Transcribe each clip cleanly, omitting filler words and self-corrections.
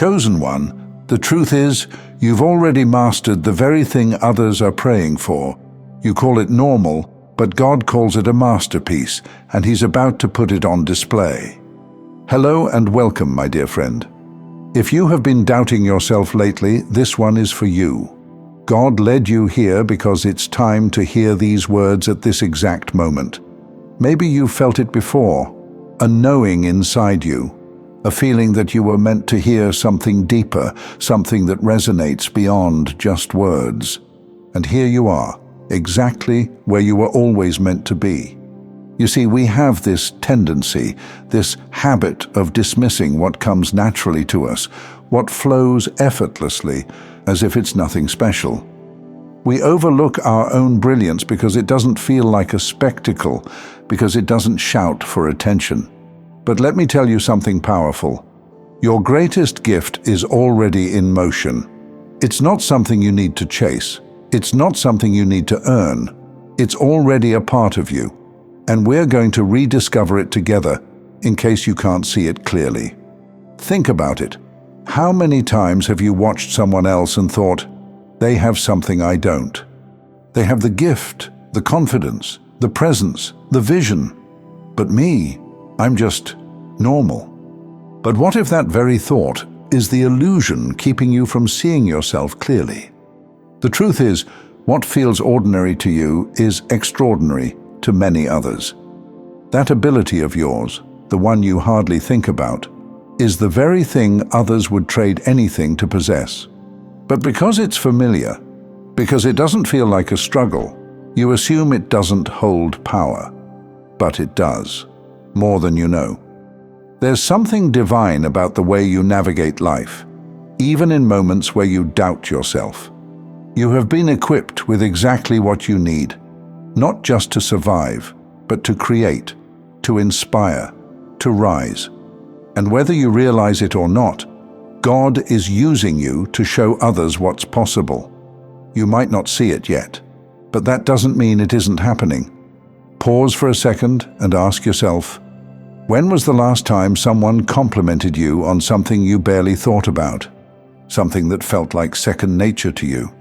chosen one, the truth is, you've already mastered the very thing others are praying for. You call it normal, but God calls it a masterpiece, and He's about to put it on display. Hello and welcome, my dear friend. If you have been doubting yourself lately, this one is for you. God led you here because it's time to hear these words at this exact moment. Maybe you've felt it before, a knowing inside you, a feeling that you were meant to hear something deeper, something that resonates beyond just words. And here you are, exactly where you were always meant to be. You see, we have this tendency, this habit of dismissing what comes naturally to us, what flows effortlessly, as if it's nothing special. We overlook our own brilliance because it doesn't feel like a spectacle, because it doesn't shout for attention. But let me tell you something powerful. Your greatest gift is already in motion. It's not something you need to chase. It's not something you need to earn. It's already a part of you. And we're going to rediscover it together, in case you can't see it clearly. Think about it. How many times have you watched someone else and thought, they have something I don't? They have the gift, the confidence, the presence, the vision. But me, I'm just normal. But what if that very thought is the illusion keeping you from seeing yourself clearly? The truth is, what feels ordinary to you is extraordinary to many others. That ability of yours, the one you hardly think about, is the very thing others would trade anything to possess. But because it's familiar, because it doesn't feel like a struggle, you assume it doesn't hold power. But it does, more than you know. There's something divine about the way you navigate life, even in moments where you doubt yourself. You have been equipped with exactly what you need, not just to survive, but to create, to inspire, to rise. And whether you realize it or not, God is using you to show others what's possible. You might not see it yet, but that doesn't mean it isn't happening. Pause for a second and ask yourself, when was the last time someone complimented you on something you barely thought about? Something that felt like second nature to you?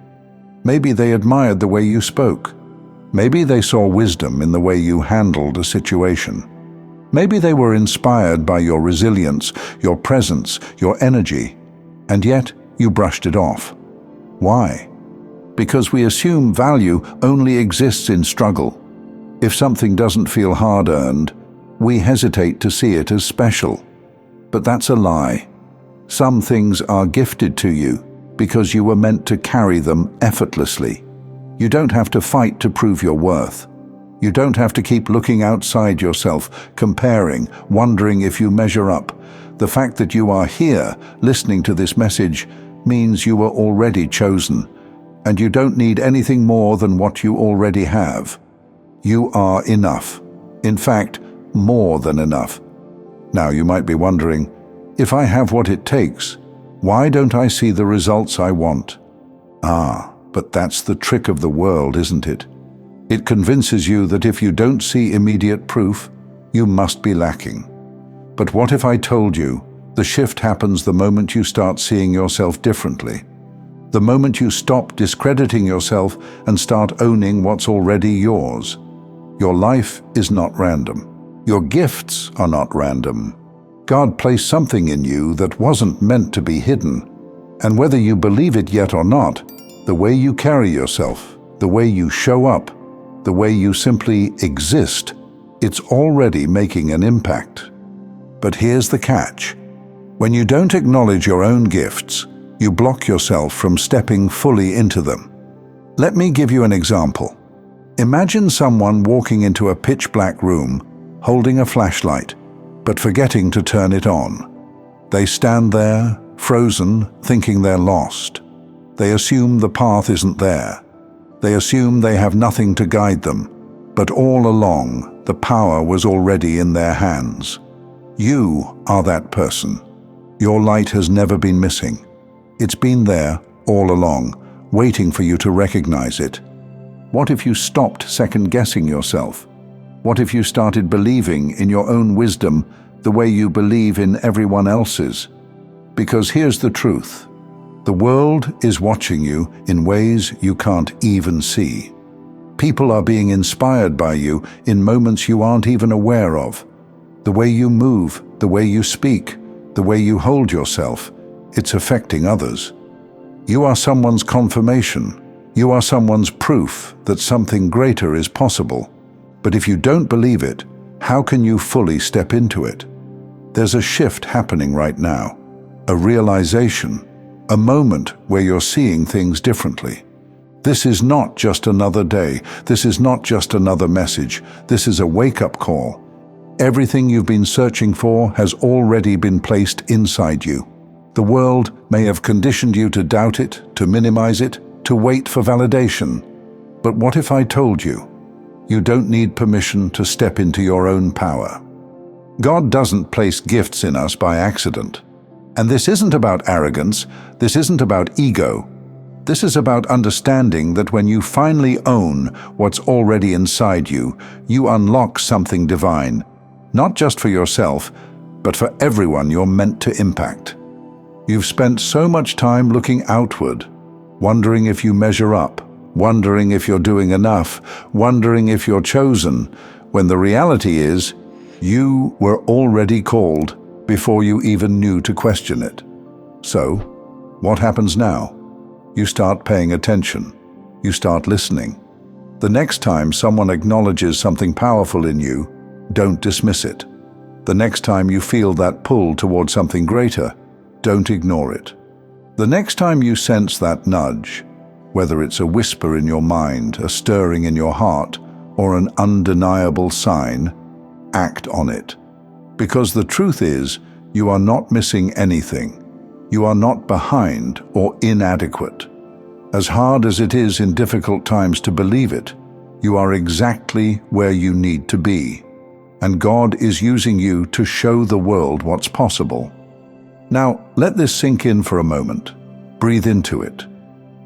Maybe they admired the way you spoke. Maybe they saw wisdom in the way you handled a situation. Maybe they were inspired by your resilience, your presence, your energy, and yet you brushed it off. Why? Because we assume value only exists in struggle. If something doesn't feel hard-earned, we hesitate to see it as special. But that's a lie. Some things are gifted to you because you were meant to carry them effortlessly. You don't have to fight to prove your worth. You don't have to keep looking outside yourself, comparing, wondering if you measure up. The fact that you are here, listening to this message, means you were already chosen, and you don't need anything more than what you already have. You are enough. In fact, more than enough. Now you might be wondering, if I have what it takes, why don't I see the results I want? But that's the trick of the world, isn't it? It convinces you that if you don't see immediate proof, you must be lacking. But what if I told you the shift happens the moment you start seeing yourself differently? The moment you stop discrediting yourself and start owning what's already yours. Your life is not random. Your gifts are not random. God placed something in you that wasn't meant to be hidden. And whether you believe it yet or not, the way you carry yourself, the way you show up, the way you simply exist, it's already making an impact. But here's the catch. When you don't acknowledge your own gifts, you block yourself from stepping fully into them. Let me give you an example. Imagine someone walking into a pitch-black room, holding a flashlight, but forgetting to turn it on. They stand there, frozen, thinking they're lost. They assume the path isn't there. They assume they have nothing to guide them, but all along, the power was already in their hands. You are that person. Your light has never been missing. It's been there all along, waiting for you to recognize it. What if you stopped second-guessing yourself? What if you started believing in your own wisdom the way you believe in everyone else's? Because here's the truth. The world is watching you in ways you can't even see. People are being inspired by you in moments you aren't even aware of. The way you move, the way you speak, the way you hold yourself, it's affecting others. You are someone's confirmation. You are someone's proof that something greater is possible. But if you don't believe it, how can you fully step into it? There's a shift happening right now, a realization, a moment where you're seeing things differently. This is not just another day. This is not just another message. This is a wake-up call. Everything you've been searching for has already been placed inside you. The world may have conditioned you to doubt it, to minimize it, to wait for validation. But what if I told you, you don't need permission to step into your own power? God doesn't place gifts in us by accident. And this isn't about arrogance. This isn't about ego. This is about understanding that when you finally own what's already inside you, you unlock something divine. Not just for yourself, but for everyone you're meant to impact. You've spent so much time looking outward, wondering if you measure up, wondering if you're doing enough, wondering if you're chosen, when the reality is, you were already called before you even knew to question it. So, what happens now? You start paying attention. You start listening. The next time someone acknowledges something powerful in you, don't dismiss it. The next time you feel that pull toward something greater, don't ignore it. The next time you sense that nudge, whether it's a whisper in your mind, a stirring in your heart, or an undeniable sign, act on it. Because the truth is, you are not missing anything. You are not behind or inadequate. As hard as it is in difficult times to believe it, you are exactly where you need to be. And God is using you to show the world what's possible. Now, let this sink in for a moment. Breathe into it.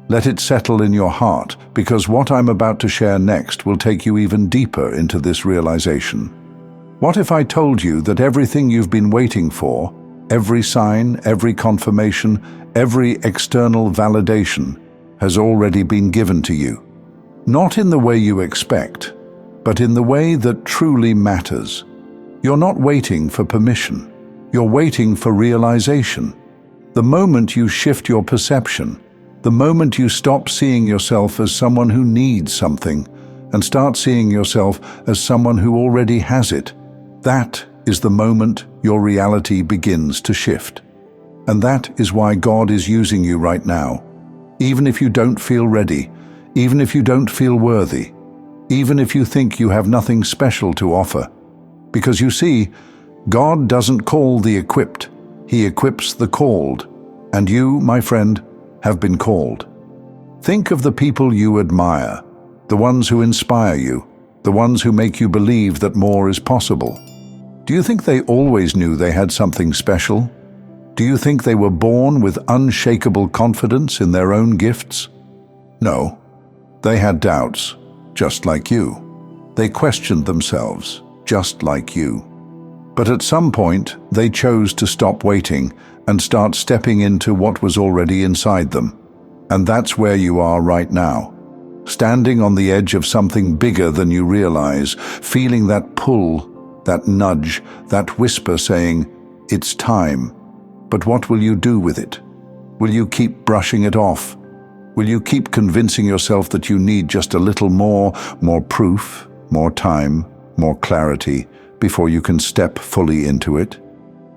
Let it settle in your heart, because what I'm about to share next will take you even deeper into this realization. What if I told you that everything you've been waiting for, every sign, every confirmation, every external validation, has already been given to you? Not in the way you expect, but in the way that truly matters. You're not waiting for permission. You're waiting for realization. The moment you shift your perception, the moment you stop seeing yourself as someone who needs something and start seeing yourself as someone who already has it, that is the moment your reality begins to shift. And that is why God is using you right now. Even if you don't feel ready, even if you don't feel worthy, even if you think you have nothing special to offer. Because you see, God doesn't call the equipped, He equips the called. And you, my friend, have been called. Think of the people you admire, the ones who inspire you, the ones who make you believe that more is possible. Do you think they always knew they had something special? Do you think they were born with unshakable confidence in their own gifts? No, they had doubts, just like you. They questioned themselves, just like you. But at some point, they chose to stop waiting and start stepping into what was already inside them. And that's where you are right now, standing on the edge of something bigger than you realize, feeling that pull, that nudge, that whisper saying, "It's time." But what will you do with it? Will you keep brushing it off? Will you keep convincing yourself that you need just a little more proof, more time, more clarity, before you can step fully into it?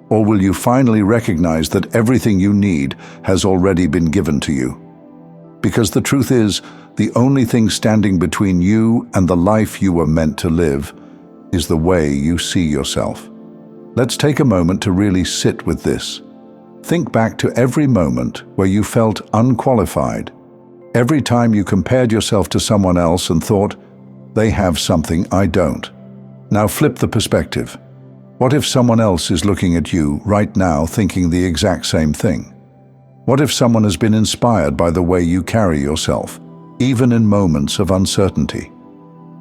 Or will you finally recognize that everything you need has already been given to you? Because the truth is, the only thing standing between you and the life you were meant to live is the way you see yourself. Let's take a moment to really sit with this. Think back to every moment where you felt unqualified, every time you compared yourself to someone else and thought, they have something I don't. Now flip the perspective. What if someone else is looking at you right now thinking the exact same thing? What if someone has been inspired by the way you carry yourself, even in moments of uncertainty?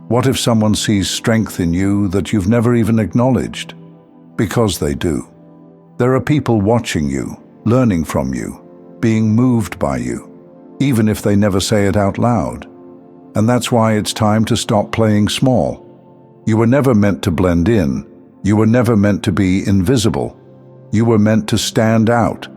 What if someone sees strength in you that you've never even acknowledged? Because they do. There are people watching you, learning from you, being moved by you, even if they never say it out loud. And that's why it's time to stop playing small. You were never meant to blend in. You were never meant to be invisible. You were meant to stand out,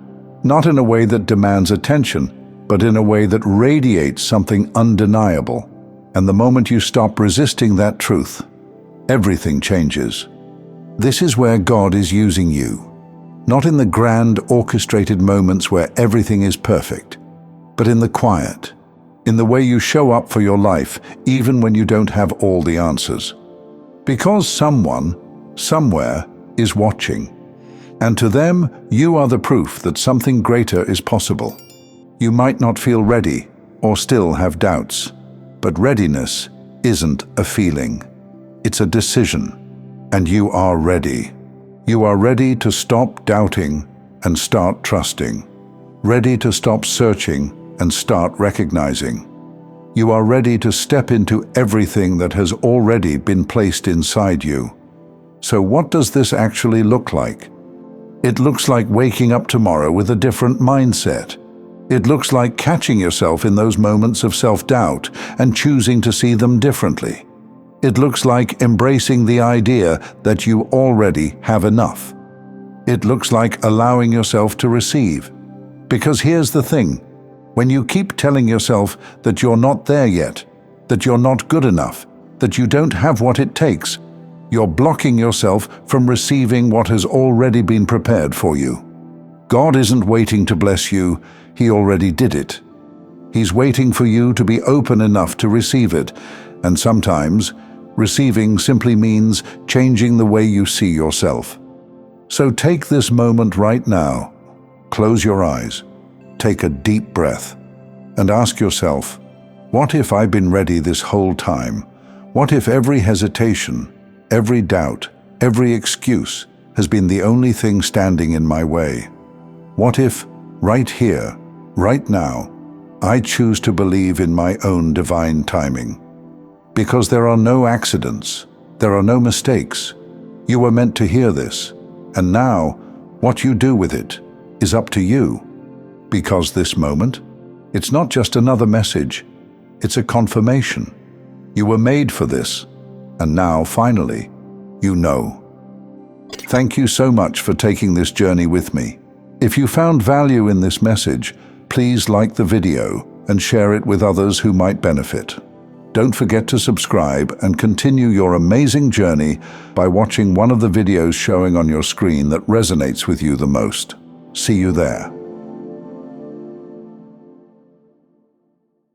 not in a way that demands attention, but in a way that radiates something undeniable. And the moment you stop resisting that truth, everything changes. This is where God is using you, not in the grand orchestrated moments where everything is perfect, but in the quiet, in the way you show up for your life, even when you don't have all the answers. Because someone, somewhere, is watching. And to them, you are the proof that something greater is possible. You might not feel ready or still have doubts, but readiness isn't a feeling. It's a decision. And you are ready. You are ready to stop doubting and start trusting. Ready to stop searching and start recognizing. You are ready to step into everything that has already been placed inside you. So what does this actually look like? It looks like waking up tomorrow with a different mindset. It looks like catching yourself in those moments of self-doubt and choosing to see them differently. It looks like embracing the idea that you already have enough. It looks like allowing yourself to receive. Because here's the thing, when you keep telling yourself that you're not there yet, that you're not good enough, that you don't have what it takes, you're blocking yourself from receiving what has already been prepared for you. God isn't waiting to bless you, He already did it. He's waiting for you to be open enough to receive it, and sometimes, receiving simply means changing the way you see yourself. So take this moment right now, close your eyes, take a deep breath, and ask yourself, what if I've been ready this whole time? What if every hesitation, every doubt, every excuse has been the only thing standing in my way? What if, right here, right now, I choose to believe in my own divine timing? Because there are no accidents, there are no mistakes. You were meant to hear this, and now, what you do with it is up to you. Because this moment, it's not just another message, it's a confirmation. You were made for this, and now, finally, you know. Thank you so much for taking this journey with me. If you found value in this message, please like the video and share it with others who might benefit. Don't forget to subscribe and continue your amazing journey by watching one of the videos showing on your screen that resonates with you the most. See you there.